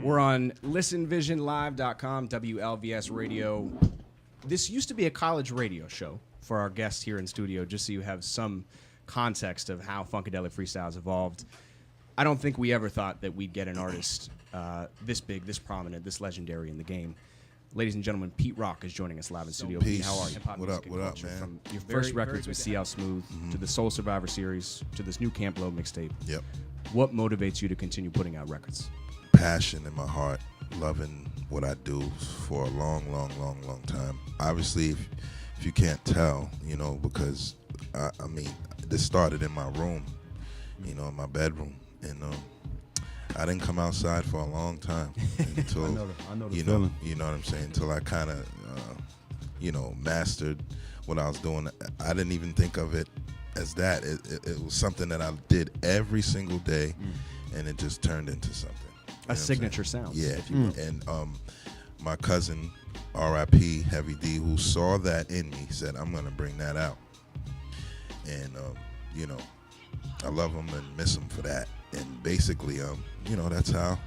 We're on listenvisionlive.com, WLVS radio. This used to be a college radio show for our guests here in studio, just so you have some context of how Funkadelic Freestyles evolved. I don't think we ever thought that we'd get an artist this big, this prominent, this legendary in the game. Ladies and gentlemen, Pete Rock is joining us live in studio. Peace. Pete, how are you? What up, man? From your first records with CL Smooth to the Soul Survivor series to this new Camp Low mixtape. Yep. What motivates you to continue putting out records? Passion in my heart, loving what I do for a long time. Obviously, if you can't tell, because I mean, this started in my room, in my bedroom, and I didn't come outside for a long time until I know the feeling. You know what I'm saying? Until I kind of mastered what I was doing. I didn't even think of it as that. It was something that I did every single day, and it just turned into something. A signature sound. Yeah. And my cousin, R.I.P. Heavy D, who saw that in me, said, "I'm gonna bring that out." And I love him and miss him for that. And basically, that's how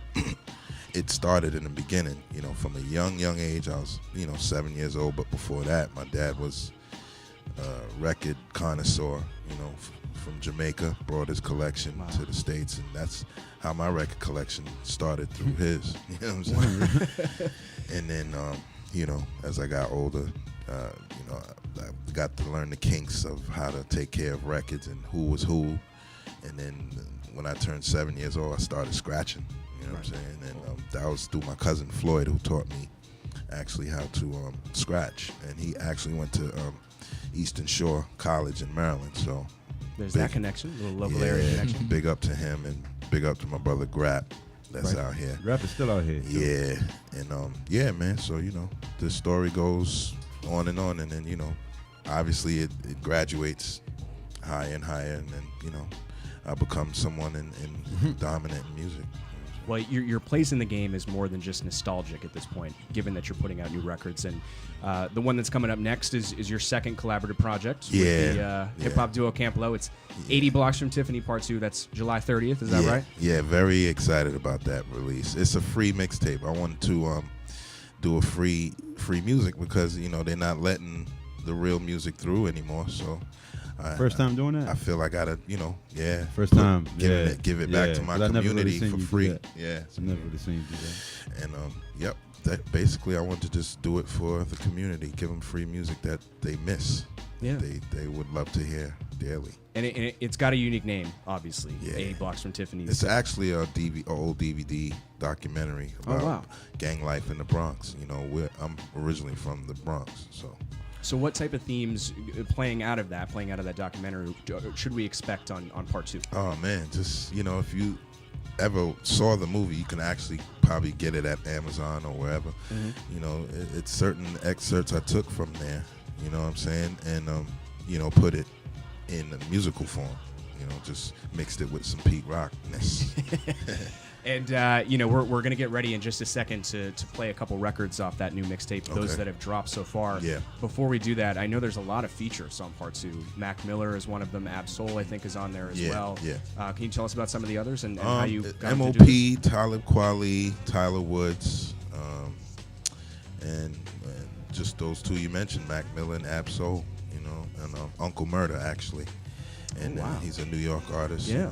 it started in the beginning. From a young age, I was, 7 years old. But before that, my dad was a record connoisseur, from Jamaica, brought his collection to the States. And that's how my record collection started through his, you know what I'm saying? And then, as I got older, I got to learn the kinks of how to take care of records and who was who. And then when I turned 7 years old, I started scratching, you know what I'm saying? And that was through my cousin Floyd, who taught me actually how to scratch. And he actually went to Eastern Shore College in Maryland. So there's that connection, a little local area connection. Big up to him and big up to my brother Grap that's out here. Grap is still out here. Yeah. And man, so, the story goes on, and then, obviously it graduates higher and higher, and then, I become someone in dominant in music. Well, your place in the game is more than just nostalgic at this point, given that you're putting out new records. And the one that's coming up next is your second collaborative project with the hip-hop duo Camp Low. It's 80 Blocks from Tiffany Part 2. That's July 30th. Is that right? Yeah, very excited about that release. It's a free mixtape. I wanted to do a free music because, they're not letting the real music through anymore. So first time doing that? I feel I gotta, First time. Give it back to my community for free. Yeah. I've never really seen you do that. And that basically I want to just do it for the community, give them free music that they miss. Yeah. They would love to hear daily. And it's got a unique name, obviously. Yeah. 80 Blocks from Tiffany's. It's actually a old DVD documentary about gang life in the Bronx. I'm originally from the Bronx, So what type of themes playing out of that documentary should we expect on Part 2? Oh man, just if you ever saw the movie, you can actually probably get it at Amazon or wherever. It's certain excerpts I took from there, you know what I'm saying, and put it in a musical form, just mixed it with some Pete Rockness. And we're going to get ready in just a second to play a couple records off that new mixtape, those that have dropped so far. Yeah. Before we do that, I know there's a lot of features on Part 2. Mac Miller is one of them. Ab Soul, I think, is on there as well. Yeah. Can you tell us about some of the others and how you got MOP, to do this? Talib Kweli, Tyler Woods, and just those two you mentioned, Mac Miller and Ab Soul, and Uncle Murder, actually. And he's a New York artist. Yeah.